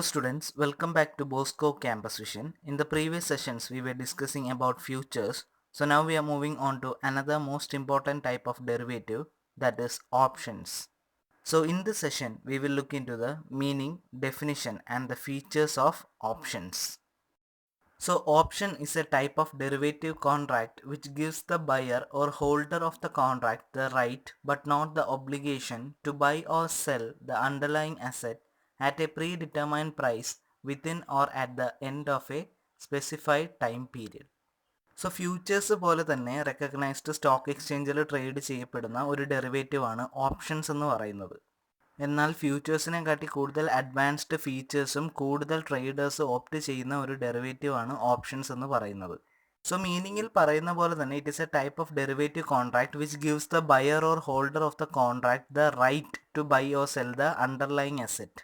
Hello students, welcome back to Bosco Campus Vision. In the previous sessions we were discussing about futures. So now we are moving on to another most important type of derivative, that is options. So in this session we will look into the meaning, definition and the features of options. So option is a type of derivative contract which gives the buyer or holder of the contract the right but not the obligation to buy or sell the underlying asset at a predetermined price within or at the end of a specified time period. So futures പോലെ തന്നെ recognised stock എക്സ്ചേഞ്ചിൽ trade ചെയ്യപ്പെടുന്ന ഒരു derivative ആണ് options എന്ന് പറയുന്നത്. എന്നാൽ ഫ്യൂച്ചേഴ്സിനെക്കാട്ടി കൂടുതൽ അഡ്വാൻസ്ഡ് ഫീച്ചേഴ്സും കൂടുതൽ ട്രേഡേഴ്സ് ഓപ്റ്റ് ചെയ്യുന്ന ഒരു ഡെറിവേറ്റീവ് ആണ് ഓപ്ഷൻസ് എന്ന് പറയുന്നത്. സോ മീനിങ്ങിൽ പറയുന്ന പോലെ തന്നെ it is a type of derivative contract which gives the buyer or holder of the contract the right to buy or sell the underlying asset.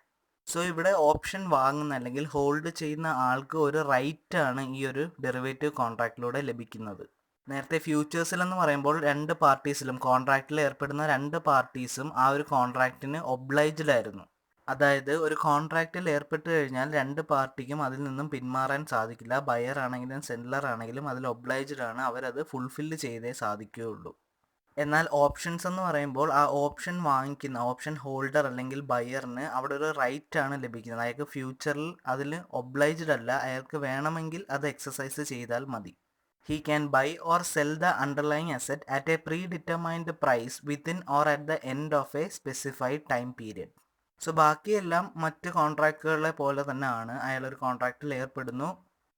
So ഇവിടെ option വാങ്ങുന്ന അല്ലെങ്കിൽ ഹോൾഡ് ചെയ്യുന്ന ആൾക്ക് ഒരു റൈറ്റ് ആണ് ഈ ഒരു ഡെറിവേറ്റീവ് കോൺട്രാക്റ്റിലൂടെ ലഭിക്കുന്നത്. നേരത്തെ ഫ്യൂച്ചേഴ്സിൽ എന്ന് പറയുമ്പോൾ രണ്ട് പാർട്ടീസിലും കോൺട്രാക്റ്റിൽ ഏർപ്പെടുന്ന രണ്ട് പാർട്ടീസും ആ ഒരു കോൺട്രാക്റ്റിന് ഒബ്ലൈജ്ഡ് ആയിരുന്നു. അതായത് ഒരു കോൺട്രാക്റ്റിൽ ഏർപ്പെട്ട് കഴിഞ്ഞാൽ രണ്ട് പാർട്ടിക്കും അതിൽ നിന്നും പിന്മാറാൻ സാധിക്കില്ല. ബയർ ആണെങ്കിലും സെല്ലർ ആണെങ്കിലും അതിൽ ഒബ്ലൈജ്ഡ് ആണ്, അവരത് ഫുൾഫില്ല് ചെയ്തേ സാധിക്കുകയുള്ളൂ. എന്നാൽ ഓപ്ഷൻസ് എന്ന് പറയുമ്പോൾ ആ ഓപ്ഷൻ വാങ്ങിക്കുന്ന ഓപ്ഷൻ ഹോൾഡർ അല്ലെങ്കിൽ ബയറിന് അവിടെ ഒരു റൈറ്റ് ആണ് ലഭിക്കുന്നത്. അയാൾക്ക് ഫ്യൂച്ചറിൽ അതിൽ ഒബ്ലൈജ്ഡ് അല്ല, അയാൾക്ക് വേണമെങ്കിൽ അത് എക്സസൈസ് ചെയ്താൽ മതി. He can buy or sell the underlying asset at a predetermined price within or at the end of a specified time period. So ബാക്കിയെല്ലാം മറ്റ് കോൺട്രാക്റ്റുകളെ പോലെ തന്നെ ആണ്. അയാൾ ഒരു കോൺട്രാക്റ്റിൽ ഏർപ്പെടുന്നു,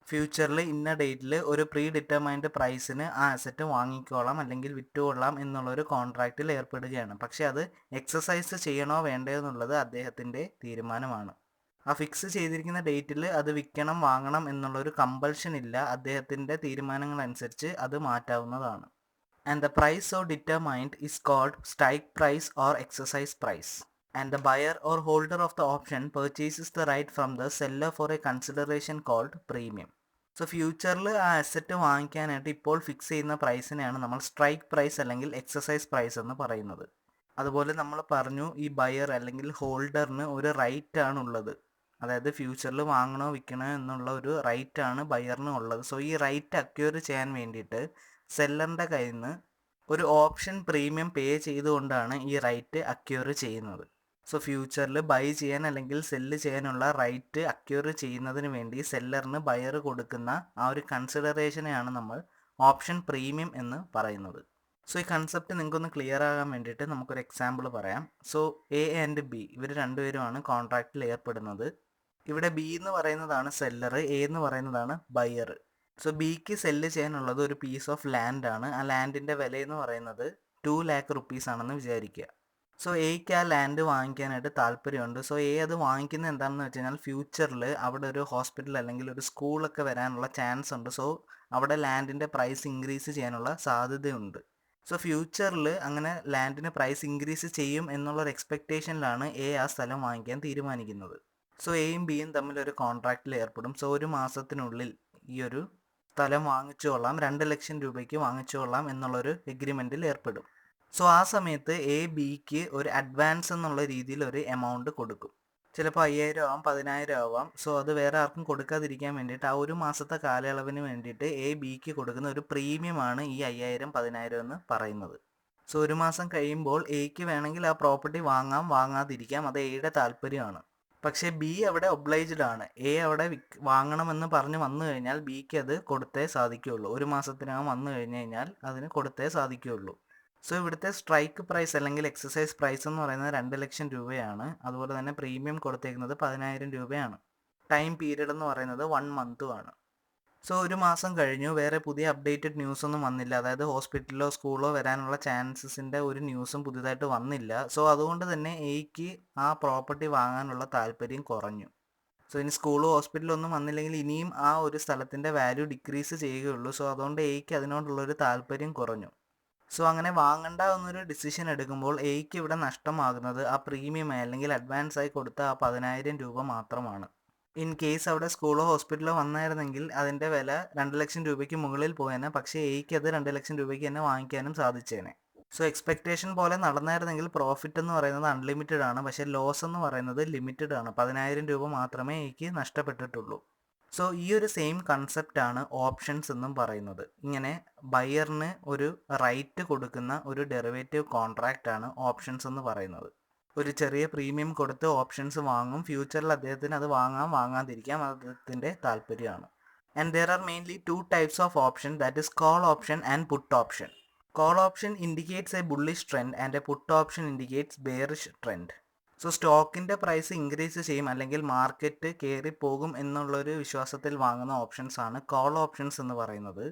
ഫ്യൂച്ചറിൽ ഇന്ന ഡേറ്റിൽ ഒരു പ്രീ ഡിറ്റർമൈൻഡ് പ്രൈസിന് ആ അസറ്റ് വാങ്ങിക്കോളാം അല്ലെങ്കിൽ വിറ്റുകൊള്ളാം എന്നുള്ളൊരു കോൺട്രാക്റ്റിൽ ഏർപ്പെടുകയാണ്. പക്ഷേ അത് എക്സസൈസ് ചെയ്യണോ വേണ്ടയോ എന്നുള്ളത് അദ്ദേഹത്തിൻ്റെ തീരുമാനമാണ്. ആ ഫിക്സ് ചെയ്തിരിക്കുന്ന ഡേറ്റിൽ അത് വിൽക്കണം വാങ്ങണം എന്നുള്ളൊരു കമ്പൽഷൻ ഇല്ല, അദ്ദേഹത്തിൻ്റെ തീരുമാനങ്ങൾ അനുസരിച്ച് അത് മാറ്റാവുന്നതാണ്. And the price or determined is called strike price or exercise price. And the buyer or holder of the option purchases the right from the seller for a consideration called premium. So ഫ്യൂച്ചറിൽ ആ asset വാങ്ങിക്കാനായിട്ട് ഇപ്പോൾ fix ചെയ്യുന്ന പ്രൈസിനെയാണ് നമ്മൾ strike price അല്ലെങ്കിൽ exercise price എന്ന് പറയുന്നത്. അതുപോലെ നമ്മൾ പറഞ്ഞു ഈ ബയർ അല്ലെങ്കിൽ ഹോൾഡറിന് ഒരു റൈറ്റ് ആണുള്ളത്, അതായത് ഫ്യൂച്ചറിൽ വാങ്ങണോ വിൽക്കണോ എന്നുള്ള ഒരു റൈറ്റ് ആണ് ബയറിന് ഉള്ളത്. സോ ഈ റൈറ്റ് അക്വയർ ചെയ്യാൻ വേണ്ടിയിട്ട് സെല്ലറിൻ്റെ കയ്യിൽ നിന്ന് ഒരു ഓപ്ഷൻ പ്രീമിയം പേ ചെയ്തുകൊണ്ടാണ് ഈ റൈറ്റ് അക്വയർ ചെയ്യുന്നത്. സോ ഫ്യൂച്ചറിൽ ബൈ ചെയ്യാൻ അല്ലെങ്കിൽ സെല്ല് ചെയ്യാനുള്ള റൈറ്റ് അക്വയർ ചെയ്യുന്നതിന് വേണ്ടി സെല്ലറിന് ബയർ കൊടുക്കുന്ന ആ ഒരു കൺസിഡറേഷനെയാണ് നമ്മൾ ഓപ്ഷൻ പ്രീമിയം എന്ന് പറയുന്നത്. സോ ഈ കൺസെപ്റ്റ് നിങ്ങൾക്കൊന്ന് ക്ലിയർ ആകാൻ വേണ്ടിയിട്ട് നമുക്കൊരു എക്സാമ്പിൾ പറയാം. സോ എ ആൻഡ് ബി ഇവർ രണ്ടുപേരുമാണ് കോൺട്രാക്റ്റിൽ ഏർപ്പെടുന്നത്. ഇവിടെ ബി എന്ന് പറയുന്നതാണ് സെല്ലർ, എ എന്ന് പറയുന്നതാണ് ബയർ. സോ ബിക്ക് സെല്ല് ചെയ്യാനുള്ളത് ഒരു പീസ് ഓഫ് ലാൻഡ് ആണ്. ആ ലാൻഡിൻ്റെ വില എന്ന് പറയുന്നത് 2 lakh rupees ആണെന്ന് വിചാരിക്കുക. സോ എയ്ക്ക് ആ ലാൻഡ് വാങ്ങിക്കാനായിട്ട് താല്പര്യമുണ്ട്. സോ എ അത് വാങ്ങിക്കുന്നത് എന്താണെന്ന് വെച്ച് കഴിഞ്ഞാൽ ഫ്യൂച്ചറിൽ അവിടെ ഒരു ഹോസ്പിറ്റൽ അല്ലെങ്കിൽ ഒരു സ്കൂളൊക്കെ വരാനുള്ള ചാൻസ് ഉണ്ട്. സോ അവിടെ ലാൻഡിൻ്റെ പ്രൈസ് ഇൻക്രീസ് ചെയ്യാനുള്ള സാധ്യതയുണ്ട്. സോ ഫ്യൂച്ചറിൽ അങ്ങനെ ലാൻഡിന് പ്രൈസ് ഇൻക്രീസ് ചെയ്യും എന്നുള്ളൊരു എക്സ്പെക്റ്റേഷനിലാണ് എ ആ സ്ഥലം വാങ്ങിക്കാൻ തീരുമാനിക്കുന്നത്. സോ എയും ബിയും തമ്മിൽ ഒരു കോൺട്രാക്റ്റിൽ ഏർപ്പെടും. സോ ഒരു മാസത്തിനുള്ളിൽ ഈ ഒരു സ്ഥലം വാങ്ങിച്ചു കൊള്ളാം, 2 ലക്ഷം രൂപയ്ക്ക് വാങ്ങിച്ചു കൊള്ളാം എന്നുള്ളൊരു എഗ്രിമെൻറ്റിൽ ഏർപ്പെടും. സോ ആ സമയത്ത് എ ബിക്ക് ഒരു അഡ്വാൻസ് എന്നുള്ള രീതിയിൽ ഒരു എമൗണ്ട് കൊടുക്കും. ചിലപ്പോൾ 5,000 ആവാം, 10,000 ആവാം. സോ അത് വേറെ ആർക്കും കൊടുക്കാതിരിക്കാൻ വേണ്ടിയിട്ട് ആ ഒരു മാസത്തെ കാലയളവിന് വേണ്ടിയിട്ട് എ ബിക്ക് കൊടുക്കുന്ന ഒരു പ്രീമിയമാണ് ഈ 5,000 10,000 എന്ന് പറയുന്നത്. സോ ഒരു മാസം കഴിയുമ്പോൾ എക്ക് വേണമെങ്കിൽ ആ പ്രോപ്പർട്ടി വാങ്ങാം വാങ്ങാതിരിക്കാം, അത് എയുടെ താല്പര്യമാണ്. പക്ഷേ ബി അവിടെ ഒബ്ലൈജ്ഡ് ആണ്. എ അവിടെ വാങ്ങണമെന്ന് പറഞ്ഞ് വന്നു കഴിഞ്ഞാൽ ബിക്ക് അത് കൊടുത്തേ സാധിക്കുകയുള്ളൂ. ഒരു മാസത്തിനകം വന്നു കഴിഞ്ഞ് കഴിഞ്ഞാൽ അതിന് കൊടുത്തേ സാധിക്കുകയുള്ളൂ. സോ ഇവിടുത്തെ സ്ട്രൈക്ക് പ്രൈസ് അല്ലെങ്കിൽ എക്സസൈസ് പ്രൈസ് എന്ന് പറയുന്നത് 2 ലക്ഷം രൂപയാണ്. അതുപോലെ തന്നെ പ്രീമിയം കൊടുത്തേക്കുന്നത് 10,000 രൂപയാണ്. ടൈം പീരീഡ് എന്ന് പറയുന്നത് 1 മന്തുമാണ്. സോ ഒരു മാസം കഴിഞ്ഞു, വേറെ പുതിയ അപ്ഡേറ്റഡ് ന്യൂസ് ഒന്നും വന്നില്ല. അതായത് ഹോസ്പിറ്റലിലോ സ്കൂളോ വരാനുള്ള ചാൻസസിൻ്റെ ഒരു ന്യൂസും പുതിയതായിട്ട് വന്നില്ല. സോ അതുകൊണ്ട് തന്നെ എയ്ക്ക് ആ പ്രോപ്പർട്ടി വാങ്ങാനുള്ള താല്പര്യം കുറഞ്ഞു. സോ ഇനി സ്കൂളോ ഹോസ്പിറ്റലോ ഒന്നും വന്നില്ലെങ്കിൽ ഇനിയും ആ ഒരു സ്ഥലത്തിൻ്റെ വാല്യൂ ഡിക്രീസ് ചെയ്യുകയുള്ളൂ. സോ അതുകൊണ്ട് എയ്ക്ക് അതിനോടുള്ളൊരു താല്പര്യം കുറഞ്ഞു. സോ അങ്ങനെ വാങ്ങണ്ട എന്നൊരു ഡിസിഷൻ എടുക്കുമ്പോൾ എയ്ക്ക് ഇവിടെ നഷ്ടമാകുന്നത് ആ പ്രീമിയമായി അല്ലെങ്കിൽ അഡ്വാൻസ് ആയി കൊടുത്ത ആ 10,000 രൂപ മാത്രമാണ്. ഇൻ കേസ് അവിടെ സ്കൂളോ ഹോസ്പിറ്റലോ വന്നായിരുന്നെങ്കിൽ അതിൻ്റെ വില 2 ലക്ഷം രൂപയ്ക്ക് മുകളിൽ പോയേനെ. പക്ഷേ എയ്ക്ക് അത് 2 ലക്ഷം രൂപയ്ക്ക് തന്നെ വാങ്ങിക്കാനും സാധിച്ചേനെ. സോ എക്സ്പെക്റ്റേഷൻ പോലെ നടന്നായിരുന്നെങ്കിൽ പ്രോഫിറ്റ് എന്ന് പറയുന്നത് അൺലിമിറ്റഡ് ആണ്, പക്ഷേ ലോസ് എന്ന് പറയുന്നത് ലിമിറ്റഡ് ആണ്. 10,000 രൂപ മാത്രമേ എനിക്ക് നഷ്ടപ്പെട്ടിട്ടുള്ളൂ. സോ ഈ ഒരു സെയിം കൺസെപ്റ്റ് ആണ് ഓപ്ഷൻസ് എന്നും പറയുന്നത്. ഇങ്ങനെ ബയറിന് ഒരു റൈറ്റ് കൊടുക്കുന്ന ഒരു ഡെറിവേറ്റീവ് കോൺട്രാക്റ്റ് ആണ് ഓപ്ഷൻസ് എന്ന് പറയുന്നത്. ഒരു ചെറിയ പ്രീമിയം കൊടുത്ത് ഓപ്ഷൻസ് വാങ്ങും, ഫ്യൂച്ചറിൽ അദ്ദേഹത്തിന് അത് വാങ്ങാതിരിക്കാം, അദ്ദേഹത്തിൻ്റെ താല്പര്യമാണ്. And there are mainly two types of option, that is call option and put option. Call option indicates a bullish trend and a put option indicates bearish trend. So സ്റ്റോക്കിൻ്റെ price increase ചെയ്യും അല്ലെങ്കിൽ market കയറി പോകും എന്നുള്ളൊരു വിശ്വാസത്തിൽ വാങ്ങുന്ന options ആണ് call options എന്ന് പറയുന്നത്.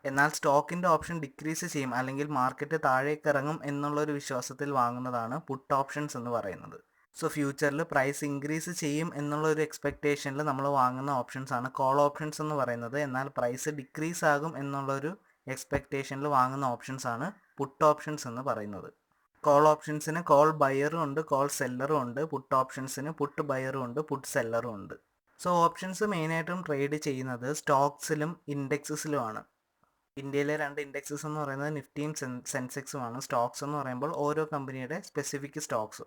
എന്നാൽ സ്റ്റോക്കിൻ്റെ ഓപ്ഷൻ ഡിക്രീസ് ചെയ്യും അല്ലെങ്കിൽ മാർക്കറ്റ് താഴേക്ക് ഇറങ്ങും എന്നുള്ളൊരു വിശ്വാസത്തിൽ വാങ്ങുന്നതാണ് പുട്ട് ഓപ്ഷൻസ് എന്ന് പറയുന്നത്. സോ ഫ്യൂച്ചറിൽ പ്രൈസ് ഇൻക്രീസ് ചെയ്യും എന്നുള്ളൊരു എക്സ്പെക്റ്റേഷനിൽ നമ്മൾ വാങ്ങുന്ന ഓപ്ഷൻസ് ആണ് കോൾ ഓപ്ഷൻസ് എന്ന് പറയുന്നത്. എന്നാൽ പ്രൈസ് ഡിക്രീസ് ആകും എന്നുള്ളൊരു എക്സ്പെക്റ്റേഷനിൽ വാങ്ങുന്ന ഓപ്ഷൻസ് ആണ് പുട്ട് ഓപ്ഷൻസ് എന്ന് പറയുന്നത്. കോൾ ഓപ്ഷൻസിന് കോൾ ബയറും ഉണ്ട്, കോൾ സെല്ലറും ഉണ്ട്. പുട്ട് ഓപ്ഷൻസിന് പുട്ട് ബയറും ഉണ്ട്, പുട്ട് സെല്ലറും ഉണ്ട്. സോ ഓപ്ഷൻസ് മെയിനായിട്ടും ട്രേഡ് ചെയ്യുന്നത് സ്റ്റോക്സിലും ഇൻഡെക്സസിലുമാണ്. ഇന്ത്യയിലെ 2 ഇൻഡെക്സസ് എന്ന് പറയുന്നത് നിഫ്റ്റിയും സെൻസെക്സുമാണ്. സ്റ്റോക്സ് എന്ന് പറയുമ്പോൾ ഓരോ കമ്പനിയുടെ സ്പെസിഫിക് സ്റ്റോക്സ്.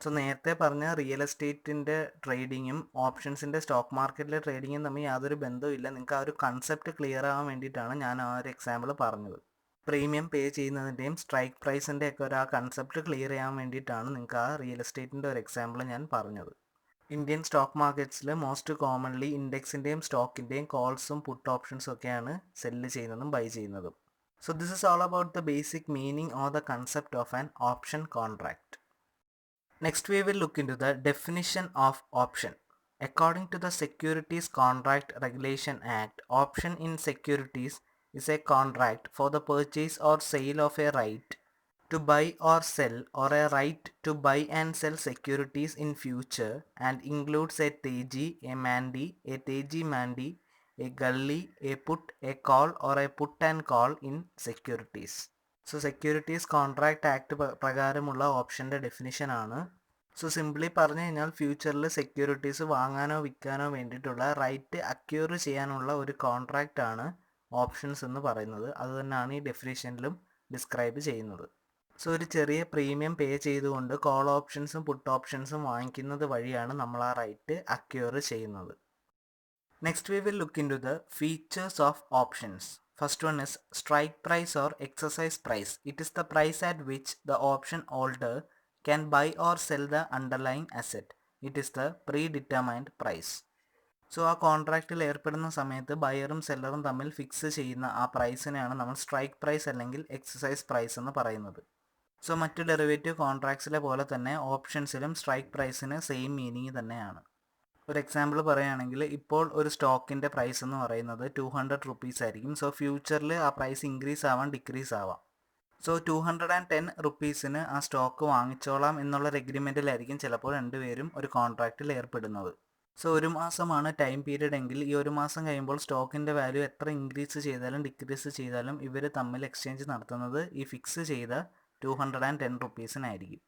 സോ നേരത്തെ പറഞ്ഞ റിയൽ എസ്റ്റേറ്റിൻ്റെ ട്രേഡിങ്ങും ഓപ്ഷൻസിൻ്റെ സ്റ്റോക്ക് മാർക്കറ്റിലെ ട്രേഡിങ്ങും തമ്മിൽ യാതൊരു ബന്ധവുമില്ല. നിങ്ങൾക്ക് ആ ഒരു കൺസെപ്റ്റ് ക്ലിയർ ആവാൻ വേണ്ടിയിട്ടാണ് ഞാൻ ആ ഒരു എക്സാമ്പിൾ പറഞ്ഞത്. പ്രീമിയം പേ ചെയ്യുന്നതിൻ്റെയും സ്ട്രൈക്ക് പ്രൈസിൻ്റെ ഒക്കെ ഒരു ആ കൺസെപ്റ്റ് ക്ലിയർ ചെയ്യാൻ വേണ്ടിയിട്ടാണ് നിങ്ങൾക്ക് ആ റിയൽ എസ്റ്റേറ്റിൻ്റെ ഒരു എക്സാമ്പിൾ ഞാൻ പറഞ്ഞത്. ഇന്ത്യൻ സ്റ്റോക്ക് മാർക്കറ്റ്സിൽ മോസ്റ്റ് കോമൺലി ഇൻഡെക്സിൻ്റെയും സ്റ്റോക്കിൻ്റെയും കോൾസും പുട്ട് ഓപ്ഷൻസും ഒക്കെയാണ് സെല്ല് ചെയ്യുന്നതും ബൈ ചെയ്യുന്നതും. So this is all about the basic meaning or the concept of an option contract. Next we will look into the definition of option. According to the Securities Contract Regulation Act, option in securities is a contract for the purchase or sale of a right to buy or sell or a right to buy and sell securities in future and includes a teji, a mandi, a teji mandi, a gully, a put, a call or a put and call in securities. So securities contract act പ്രകാരമുള്ള ഓപ്ഷൻ്റെ definition ആണ്. So simply പറഞ്ഞു കഴിഞ്ഞാൽ ഫ്യൂച്ചറിൽ securities വാങ്ങാനോ വിൽക്കാനോ വേണ്ടിയിട്ടുള്ള right acquire ചെയ്യാനുള്ള ഒരു contract ആണ് ഓപ്ഷൻസ് എന്ന് പറയുന്നത്. അത് തന്നെയാണ് ഈ ഡെഫിനിഷനിലും ഡിസ്ക്രൈബ് ചെയ്യുന്നത്. സോ ഒരു ചെറിയ പ്രീമിയം പേ ചെയ്തുകൊണ്ട് കോൾ ഓപ്ഷൻസും പുട്ട് ഓപ്ഷൻസും വാങ്ങിക്കുന്നത് വഴിയാണ് നമ്മൾ ആ റൈറ്റ് അക്യൂർ ചെയ്യുന്നത്. Next we will look into the features of options. First one is strike price or exercise price. It is the price at which the option holder can buy or sell the underlying asset. It is the predetermined price. So ആ കോൺട്രാക്റ്റിൽ ഏർപ്പെടുന്ന സമയത്ത് ബയറും സെല്ലറും തമ്മിൽ fix ചെയ്യുന്ന ആ പ്രൈസിനെയാണ് നമ്മൾ strike price അല്ലെങ്കിൽ exercise price എന്ന് പറയുന്നത്. സോ മറ്റ് ഡെറിവേറ്റീവ് കോൺട്രാക്ട്സിലെ പോലെ തന്നെ ഓപ്ഷൻസിലും സ്ട്രൈക്ക് പ്രൈസിന് സെയിം മീനിങ് തന്നെയാണ്. ഒരു എക്സാമ്പിൾ പറയുകയാണെങ്കിൽ ഇപ്പോൾ ഒരു സ്റ്റോക്കിൻ്റെ പ്രൈസ് എന്ന് പറയുന്നത് 200 റുപ്പീസ് ആയിരിക്കും. സോ ഫ്യൂച്ചറിൽ ആ പ്രൈസ് ഇൻക്രീസ് ആവാം ഡിക്രീസ് ആവാം. സോ 210 റുപ്പീസിന് ആ സ്റ്റോക്ക് വാങ്ങിച്ചോളാം എന്നുള്ളൊരു എഗ്രിമെൻറ്റിലായിരിക്കും ചിലപ്പോൾ രണ്ടുപേരും ഒരു കോൺട്രാക്റ്റിൽ ഏർപ്പെടുന്നത്. സോ ഒരു മാസമാണ് ടൈം പീരീഡ് എങ്കിൽ ഈ ഒരു മാസം കഴിയുമ്പോൾ സ്റ്റോക്കിൻ്റെ വാല്യൂ എത്ര ഇൻക്രീസ് ചെയ്താലും ഡിക്രീസ് ചെയ്താലും ഇവർ തമ്മിൽ എക്സ്ചേഞ്ച് നടത്തുന്നത് ഈ ഫിക്സ് ചെയ്ത 210 റുപ്പീസിനായിരിക്കും.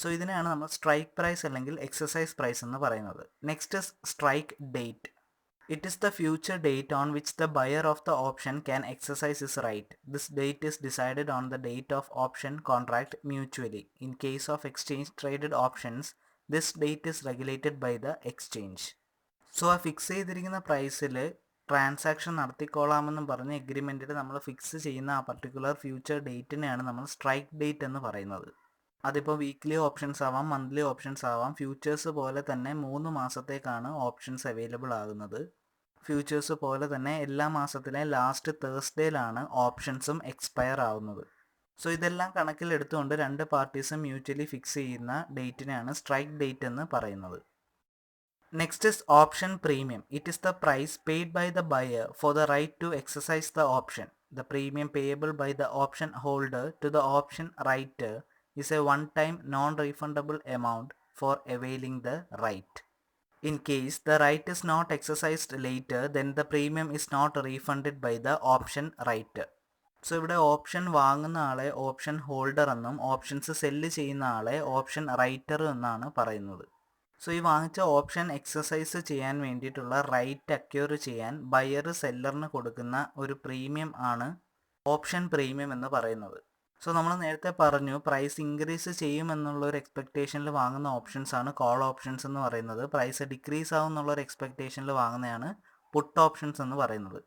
സോ ഇതിനെയാണ് നമ്മൾ സ്ട്രൈക്ക് പ്രൈസ് അല്ലെങ്കിൽ എക്സസൈസ് പ്രൈസ് എന്ന് പറയുന്നത്. Next is strike date. It is the future date on which the buyer of the option can exercise is right. This date is decided on the date of option contract mutually. In case of exchange traded options this date is regulated by the exchange. So ആ fix ചെയ്തിരിക്കുന്ന പ്രൈസിൽ transaction നടത്തിക്കോളാമെന്നും പറഞ്ഞ് എഗ്രിമെൻറ്റിൽ നമ്മൾ fix ചെയ്യുന്ന ആ particular future ഡേറ്റിനെയാണ് നമ്മൾ strike date എന്ന് പറയുന്നത്. അതിപ്പോൾ വീക്ക്ലി ഓപ്ഷൻസ് ആവാം, മന്ത്ലി ഓപ്ഷൻസ് ആവാം. ഫ്യൂച്ചേഴ്സ് പോലെ തന്നെ 3 മാസത്തേക്കാണ് ഓപ്ഷൻസ് അവൈലബിൾ ആകുന്നത്. ഫ്യൂച്ചേഴ്സ് പോലെ തന്നെ എല്ലാ മാസത്തിലെ ലാസ്റ്റ് തേഴ്സ്ഡേയിലാണ് ഓപ്ഷൻസും എക്സ്പയർ ആവുന്നത്. സോ ഇതെല്ലാം കണക്കിലെടുത്തുകൊണ്ട് രണ്ട് പാർട്ടീസും മ്യൂച്വലി ഫിക്സ് ചെയ്യുന്ന ഡേറ്റിനെയാണ് സ്ട്രൈക്ക് ഡേറ്റ് എന്ന് പറയുന്നത്. Next is option premium. It is the price paid by the buyer for the right to exercise the option. The premium payable by the option holder to the option writer is a one-time non-refundable amount for availing the right. In case the right is not exercised later, then the premium is not refunded by the option writer. So ഇവിടെ option വാങ്ങുന്ന ആളെ option holder എന്നും options cell ചെയ്യുന്ന ആളെ option writer എന്നാണ് പറയുന്നത്. So ഈ വാങ്ങിച്ച ഓപ്ഷൻ എക്സസൈസ് ചെയ്യാൻ വേണ്ടിയിട്ടുള്ള റൈറ്റ് അക്യൂർ ചെയ്യാൻ ബയർ സെല്ലറിന് കൊടുക്കുന്ന ഒരു പ്രീമിയം ആണ് ഓപ്ഷൻ പ്രീമിയം എന്ന് പറയുന്നത്. സോ നമ്മൾ നേരത്തെ പറഞ്ഞു പ്രൈസ് ഇൻക്രീസ് ചെയ്യുമെന്നുള്ള ഒരു എക്സ്പെക്റ്റേഷനിൽ വാങ്ങുന്ന ഓപ്ഷൻസ് ആണ് കോൾ ഓപ്ഷൻസ് എന്ന് പറയുന്നത്. പ്രൈസ് ഡിക്രീസ് ആവും എന്നുള്ള ഒരു എക്സ്പെക്റ്റേഷനിൽ വാങ്ങുന്നതാണ് പുട്ട് ഓപ്ഷൻസ് എന്ന് പറയുന്നത്.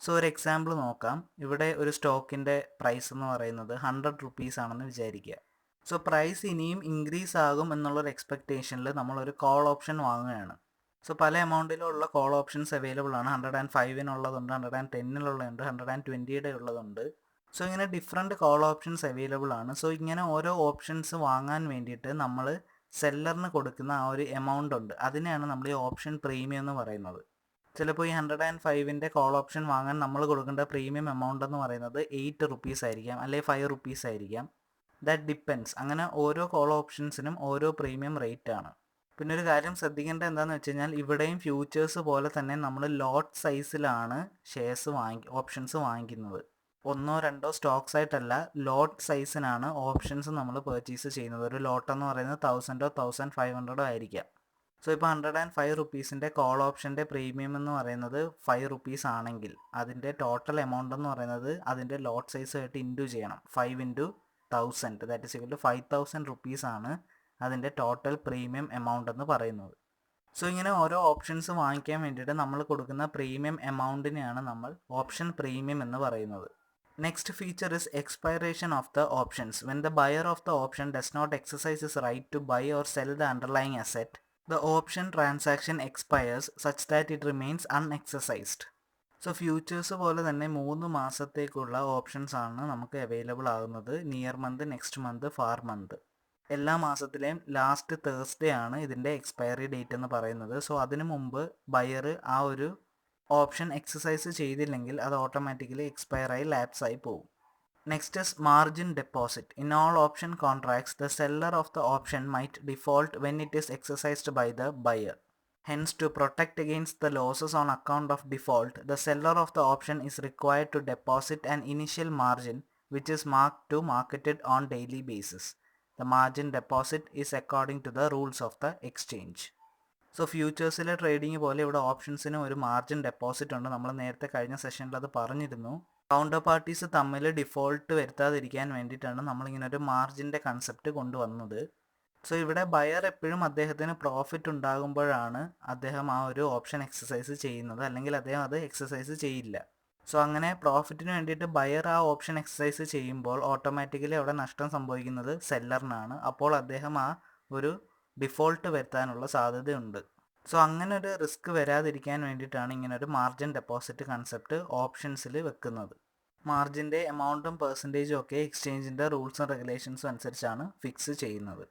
സോ ഒരു എക്സാമ്പിൾ നോക്കാം. ഇവിടെ ഒരു സ്റ്റോക്കിൻ്റെ പ്രൈസ് എന്ന് പറയുന്നത് 100 റുപ്പീസ് ആണെന്ന് വിചാരിക്കുക. സോ പ്രൈസ് ഇനിയും ഇൻക്രീസ് ആകും എന്നുള്ളൊരു എക്സ്പെക്റ്റേഷനിൽ നമ്മളൊരു കോൾ ഓപ്ഷൻ വാങ്ങുകയാണ്. സോ പല എമൗണ്ടിലുള്ള കോൾ ഓപ്ഷൻസ് അവൈലബിൾ ആണ്. 105-നുള്ളതുണ്ട്, 110-നുള്ളതുണ്ട്, 120-യുടെ ഉള്ളതുണ്ട്. സോ ഇങ്ങനെ ഡിഫറെൻറ്റ് കോൾ ഓപ്ഷൻസ് അവൈലബിൾ ആണ്. സോ ഇങ്ങനെ ഓരോ ഓപ്ഷൻസ് വാങ്ങാൻ വേണ്ടിയിട്ട് നമ്മൾ സെല്ലറിന് കൊടുക്കുന്ന ആ ഒരു എമൗണ്ട് ഉണ്ട്, അതിനെയാണ് നമ്മൾ ഈ ഓപ്ഷൻ പ്രീമിയം എന്ന് പറയുന്നത്. ചിലപ്പോൾ ഈ 105-ൻ്റെ കോൾ ഓപ്ഷൻ വാങ്ങാൻ നമ്മൾ കൊടുക്കേണ്ട പ്രീമിയം എമൗണ്ട് എന്ന് പറയുന്നത് 8 റുപ്പീസ് ആയിരിക്കാം, അല്ലെങ്കിൽ 5 റുപ്പീസ് ആയിരിക്കാം. That depends. അങ്ങനെ ഓരോ കോൾ ഓപ്ഷൻസിനും ഓരോ പ്രീമിയം റേറ്റ് ആണ്. പിന്നെ ഒരു കാര്യം ശ്രദ്ധിക്കേണ്ടത് എന്താണെന്ന് വെച്ച് കഴിഞ്ഞാൽ ഇവിടെയും ഫ്യൂച്ചേഴ്സ് പോലെ തന്നെ നമ്മൾ ലോട്ട് സൈസിലാണ് ഓപ്ഷൻസ് വാങ്ങിക്കുന്നത്. 1-2 സ്റ്റോക്സ് ആയിട്ടല്ല, ലോട്ട് സൈസിനാണ് ഓപ്ഷൻസ് നമ്മൾ പർച്ചേസ് ചെയ്യുന്നത്. ഒരു ലോട്ട് എന്ന് പറയുന്നത് 1000-ഓ 1500-ഓ ആയിരിക്കാം. സോ ഇപ്പോൾ 105 റുപ്പീസിൻ്റെ കോൾ ഓപ്ഷൻ്റെ പ്രീമിയം എന്ന് പറയുന്നത് 5 റുപ്പീസ് ആണെങ്കിൽ അതിൻ്റെ ടോട്ടൽ എമൗണ്ട് എന്ന് പറയുന്നത് അതിൻ്റെ ലോട്ട് സൈസുമായിട്ട് ഇൻറ്റു ചെയ്യണം. 5 × 1000, that is equal to 5000 rupees ആണ് അതിൻ്റെ ടോട്ടൽ പ്രീമിയം എമൗണ്ട് എന്ന് പറയുന്നത്. സോ ഇങ്ങനെ ഓരോ ഓപ്ഷൻസ് വാങ്ങിക്കാൻ വേണ്ടിയിട്ട് നമ്മൾ കൊടുക്കുന്ന പ്രീമിയം എമൗണ്ടിനെയാണ് നമ്മൾ ഓപ്ഷൻ പ്രീമിയം എന്ന് പറയുന്നത്. Next feature is expiration of the options. When the buyer of the option does not exercise his right to buy or sell the underlying asset, the option transaction expires such that it remains unexercised. So futures പോലെ തന്നെ 3 മാസത്തേക്കുള്ള options ആണ് നമുക്ക് available ആകുന്നത്. Near month, next month, far month. എല്ലാ മാസത്തിലെയും last Thursday ആണ് ഇതിൻ്റെ എക്സ്പയറി ഡേറ്റ് എന്ന് പറയുന്നത്. സോ അതിനു മുമ്പ് ബയർ ആ ഒരു ഓപ്ഷൻ എക്സസൈസ് ചെയ്തില്ലെങ്കിൽ അത് ഓട്ടോമാറ്റിക്കലി എക്സ്പയറായി ലാപ്സായി പോകും. Next is margin deposit. In all option contracts, the seller of the option might default when it is exercised by the buyer. Hence, to protect against the losses on account of default, the seller of the option is required to deposit an initial margin which is marked to marketed on daily basis. The margin deposit is according to the rules of the exchange. So ഫ്യൂച്ചേഴ്സിലെ trading പോലെ ഇവിടെ ഓപ്ഷൻസിന് ഒരു margin deposit ഉണ്ട്. നമ്മൾ നേരത്തെ കഴിഞ്ഞ സെഷനിൽ അത് പറഞ്ഞിരുന്നു. കൗണ്ടർ പാർട്ടീസ് തമ്മിൽ ഡിഫോൾട്ട് വരുത്താതിരിക്കാൻ വേണ്ടിയിട്ടാണ് നമ്മളിങ്ങനെ ഒരു മാർജിൻ്റെ കൺസെപ്റ്റ് കൊണ്ടുവന്നത്. സോ ഇവിടെ ബയർ എപ്പോഴും അദ്ദേഹത്തിന് പ്രോഫിറ്റ് ഉണ്ടാകുമ്പോഴാണ് അദ്ദേഹം ആ ഒരു ഓപ്ഷൻ എക്സസൈസ് ചെയ്യുന്നത്, അല്ലെങ്കിൽ അദ്ദേഹം അത് എക്സസൈസ് ചെയ്യില്ല. സോ അങ്ങനെ പ്രോഫിറ്റിന് വേണ്ടിയിട്ട് ബയർ ആ ഓപ്ഷൻ എക്സസൈസ് ചെയ്യുമ്പോൾ ഓട്ടോമാറ്റിക്കലി അവിടെ നഷ്ടം സംഭവിക്കുന്നത് സെല്ലറിനാണ്. അപ്പോൾ അദ്ദേഹം ആ ഒരു ഡിഫോൾട്ട് വരുത്താനുള്ള സാധ്യതയുണ്ട്. സോ അങ്ങനെ ഒരു റിസ്ക് വരാതിരിക്കാൻ വേണ്ടിയിട്ടാണ് ഇങ്ങനെ ഒരു മാർജിൻ ഡെപ്പോസിറ്റ് കൺസെപ്റ്റ് ഓപ്ഷൻസിൽ വെക്കുന്നത്. മാർജിൻ്റെ എമൗണ്ടും പെർസെൻറ്റേജും ഒക്കെ എക്സ്ചേഞ്ചിൻ്റെ റൂൾസും റെഗുലേഷൻസും അനുസരിച്ചാണ് ഫിക്സ് ചെയ്യുന്നത്.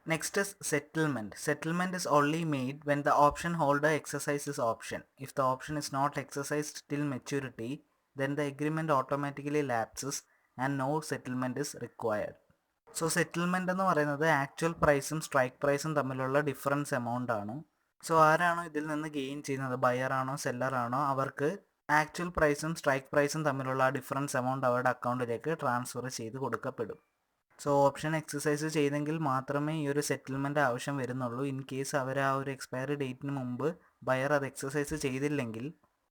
Next is settlement. Settlement is only made when the option holder exercises option. If the option is not exercised till maturity, then the agreement automatically lapses and no settlement is required. So settlement എന്ന് പറയുന്നത് actual പ്രൈസും strike പ്രൈസും തമ്മിലുള്ള difference amount ആണ്. So ആരാണോ ഇതിൽ നിന്ന് gain ചെയ്യുന്നത്, ബയറാണോ സെല്ലറാണോ, അവർക്ക് ആക്ച്വൽ പ്രൈസും സ്ട്രൈക്ക് പ്രൈസും തമ്മിലുള്ള ആ ഡിഫറൻസ് എമൗണ്ട് അവരുടെ അക്കൗണ്ടിലേക്ക് ട്രാൻസ്ഫർ ചെയ്ത് കൊടുക്കപ്പെടും. സോ ഓപ്ഷൻ എക്സസൈസ് ചെയ്തെങ്കിൽ മാത്രമേ ഈ ഒരു സെറ്റിൽമെൻറ്റ് ആവശ്യം വരുന്നുള്ളൂ. ഇൻ കേസ് അവർ ആ ഒരു എക്സ്പയറി ഡേറ്റിന് മുമ്പ് ബയർ അത് എക്സസൈസ് ചെയ്തില്ലെങ്കിൽ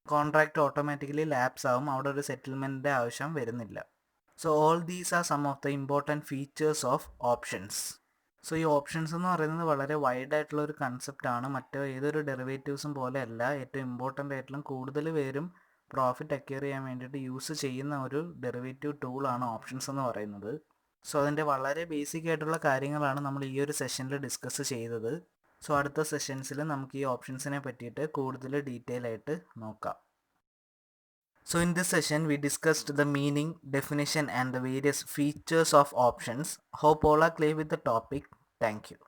കോൺട്രാക്റ്റ് ഓട്ടോമാറ്റിക്കലി ലാപ്സ് ആവും, അവിടെ ഒരു സെറ്റിൽമെൻറ്റിൻ്റെ ആവശ്യം വരുന്നില്ല. So all these are some of the important features of options. So ഈ ഓപ്ഷൻസ് എന്ന് പറയുന്നത് വളരെ വൈഡ് ആയിട്ടുള്ള ഒരു കൺസെപ്റ്റാണ്. മറ്റോ ഏതൊരു ഡെറിവേറ്റീവ്സും പോലെയല്ല. ഏറ്റവും ഇമ്പോർട്ടൻ്റ് ആയിട്ടുള്ള കൂടുതൽ പേരും പ്രോഫിറ്റ് അക്വയർ ചെയ്യാൻ വേണ്ടിയിട്ട് യൂസ് ചെയ്യുന്ന ഒരു ഡെറിവേറ്റീവ് ടൂളാണ് ഓപ്ഷൻസ് എന്ന് പറയുന്നത്. സോ അതിൻ്റെ വളരെ ബേസിക് ആയിട്ടുള്ള കാര്യങ്ങളാണ് നമ്മൾ ഈ ഒരു സെഷനിൽ ഡിസ്കസ് ചെയ്തത്. സോ അടുത്ത സെഷൻസിൽ നമുക്ക് ഈ ഓപ്ഷൻസിനെ പറ്റിയിട്ട് കൂടുതൽ ഡീറ്റെയിൽ ആയിട്ട് നോക്കാം. So in this session we discussed the meaning, definition and the various features of options. Hope all are clear with the topic. Thank you.